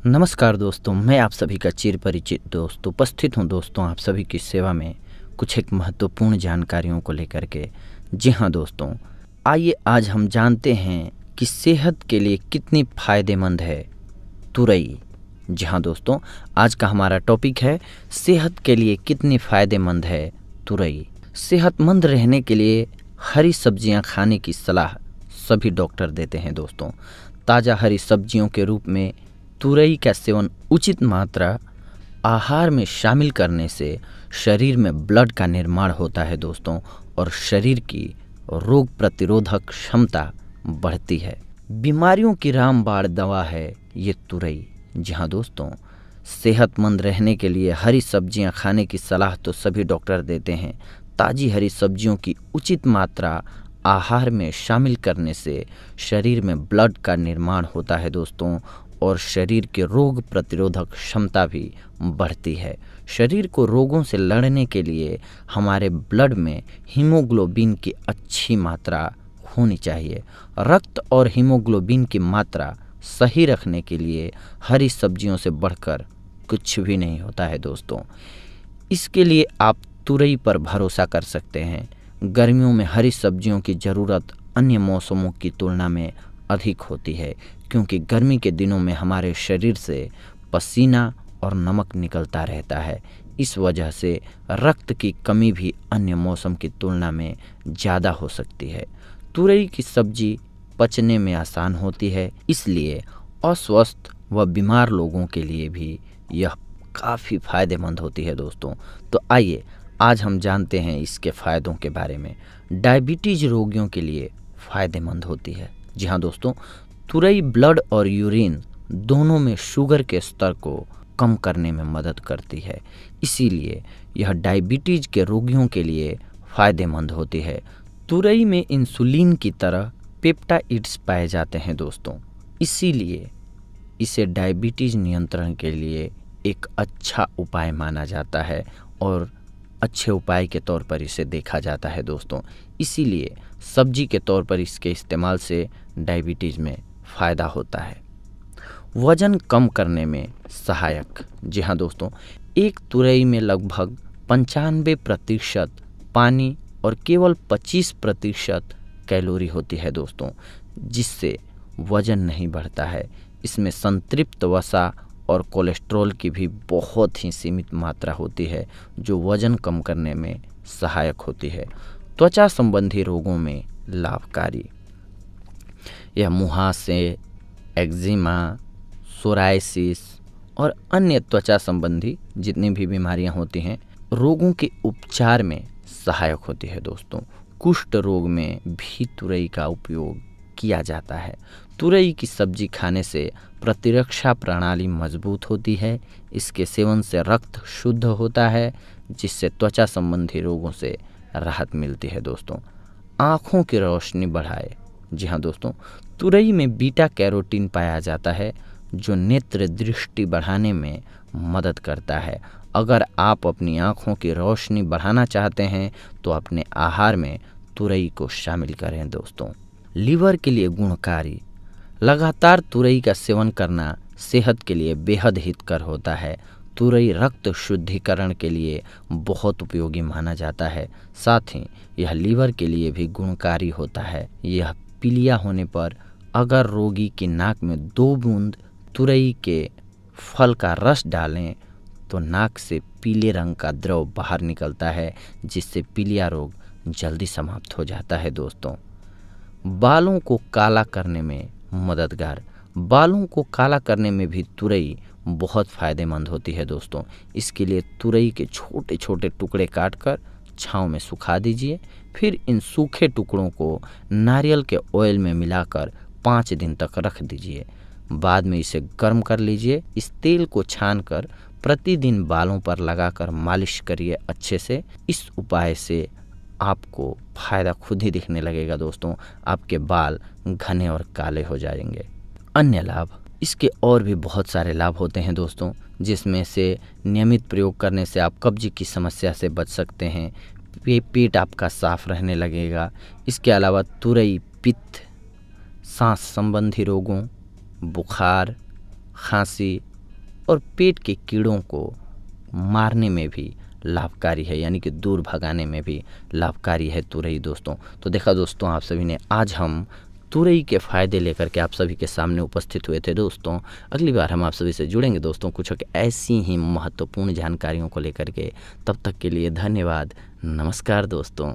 नमस्कार दोस्तों, मैं आप सभी का चिर परिचित दोस्त उपस्थित हूँ दोस्तों आप सभी की सेवा में कुछ एक महत्वपूर्ण जानकारियों को लेकर के। जी हाँ दोस्तों, आइए आज हम जानते हैं कि सेहत के लिए कितनी फायदेमंद है तुरई। जी हाँ दोस्तों, आज का हमारा टॉपिक है सेहत के लिए कितनी फायदेमंद है तुरई। सेहतमंद रहने के लिए हरी सब्जियां खाने की सलाह सभी डॉक्टर देते हैं दोस्तों। ताज़ा हरी सब्जियों के रूप में तुरई का सेवन उचित मात्रा आहार में शामिल करने से शरीर में ब्लड का निर्माण होता है दोस्तों, और शरीर की रोग प्रतिरोधक क्षमता बढ़ती है। बीमारियों की रामबाण दवा है ये तुरई। जी हाँ दोस्तों, सेहतमंद रहने के लिए हरी सब्जियां खाने की सलाह तो सभी डॉक्टर देते हैं। ताज़ी हरी सब्जियों की उचित मात्रा आहार में शामिल करने से शरीर में ब्लड का निर्माण होता है दोस्तों, और शरीर के रोग प्रतिरोधक क्षमता भी बढ़ती है। शरीर को रोगों से लड़ने के लिए हमारे ब्लड में हीमोग्लोबिन की अच्छी मात्रा होनी चाहिए। रक्त और हीमोग्लोबिन की मात्रा सही रखने के लिए हरी सब्जियों से बढ़कर कुछ भी नहीं होता है दोस्तों। इसके लिए आप तुरई पर भरोसा कर सकते हैं। गर्मियों में हरी सब्जियों की ज़रूरत अन्य मौसमों की तुलना में अधिक होती है, क्योंकि गर्मी के दिनों में हमारे शरीर से पसीना और नमक निकलता रहता है। इस वजह से रक्त की कमी भी अन्य मौसम की तुलना में ज़्यादा हो सकती है। तुरई की सब्जी पचने में आसान होती है, इसलिए अस्वस्थ व बीमार लोगों के लिए भी यह काफ़ी फ़ायदेमंद होती है दोस्तों। तो आइए आज हम जानते हैं इसके फ़ायदों के बारे में। डायबिटीज़ रोगियों के लिए फ़ायदेमंद होती है। जी हाँ दोस्तों, तुरई ब्लड और यूरिन दोनों में शुगर के स्तर को कम करने में मदद करती है, इसीलिए यह डायबिटीज़ के रोगियों के लिए फ़ायदेमंद होती है। तुरई में इंसुलिन की तरह पेप्टाइड्स पाए जाते हैं दोस्तों, इसीलिए इसे डायबिटीज़ नियंत्रण के लिए एक अच्छा उपाय माना जाता है और अच्छे उपाय के तौर पर इसे देखा जाता है दोस्तों। इसीलिए सब्जी के तौर पर इसके इस्तेमाल से डायबिटीज़ में फ़ायदा होता है। वज़न कम करने में सहायक। जी हाँ दोस्तों, एक तुरई में लगभग 95% पानी और केवल 25% कैलोरी होती है दोस्तों, जिससे वज़न नहीं बढ़ता है। इसमें संतृप्त वसा और कोलेस्ट्रॉल की भी बहुत ही सीमित मात्रा होती है, जो वज़न कम करने में सहायक होती है। त्वचा संबंधी रोगों में लाभकारी। यह मुहासे, एक्जिमा, सोराइसिस और अन्य त्वचा संबंधी जितनी भी बीमारियां होती हैं, रोगों के उपचार में सहायक होती है दोस्तों। कुष्ठ रोग में भी तुरई का उपयोग किया जाता है। तुरई की सब्जी खाने से प्रतिरक्षा प्रणाली मजबूत होती है। इसके सेवन से रक्त शुद्ध होता है, जिससे त्वचा संबंधी रोगों से राहत मिलती है दोस्तों। आँखों की रोशनी बढ़ाए। जी हाँ दोस्तों, तुरई में बीटा कैरोटीन पाया जाता है, जो नेत्र दृष्टि बढ़ाने में मदद करता है। अगर आप अपनी आँखों की रोशनी बढ़ाना चाहते हैं तो अपने आहार में तुरई को शामिल करें दोस्तों। लीवर के लिए गुणकारी। लगातार तुरई का सेवन करना सेहत के लिए बेहद हितकर होता है। तुरई रक्त शुद्धिकरण के लिए बहुत उपयोगी माना जाता है। साथ ही यह लीवर के लिए भी गुणकारी होता है। यह पीलिया होने पर अगर रोगी की नाक में 2 बूंद तुरई के फल का रस डालें तो नाक से पीले रंग का द्रव बाहर निकलता है, जिससे पीलिया रोग जल्दी समाप्त हो जाता है दोस्तों। बालों को काला करने में मददगार। बालों को काला करने में भी तुरई बहुत फ़ायदेमंद होती है दोस्तों। इसके लिए तुरई के छोटे छोटे टुकड़े काटकर छांव में सुखा दीजिए। फिर इन सूखे टुकड़ों को नारियल के ऑयल में मिलाकर 5 दिन तक रख दीजिए। बाद में इसे गर्म कर लीजिए। इस तेल को छानकर प्रतिदिन बालों पर लगाकर मालिश करिए अच्छे से। इस उपाय से आपको फ़ायदा खुद ही दिखने लगेगा दोस्तों। आपके बाल घने और काले हो जाएंगे। अन्य लाभ। इसके और भी बहुत सारे लाभ होते हैं दोस्तों, जिसमें से नियमित प्रयोग करने से आप कब्ज की समस्या से बच सकते हैं। पेट आपका साफ रहने लगेगा। इसके अलावा तुरई पित्त, सांस संबंधी रोगों, बुखार, खांसी और पेट के कीड़ों को मारने में भी लाभकारी है, यानी कि दूर भगाने में भी लाभकारी है तुरई दोस्तों। तो देखा दोस्तों आप सभी ने, आज हम तुरई के फ़ायदे लेकर के आप सभी के सामने उपस्थित हुए थे दोस्तों। अगली बार हम आप सभी से जुड़ेंगे दोस्तों कुछ ऐसी ही महत्वपूर्ण जानकारियों को लेकर के। तब तक के लिए धन्यवाद, नमस्कार दोस्तों।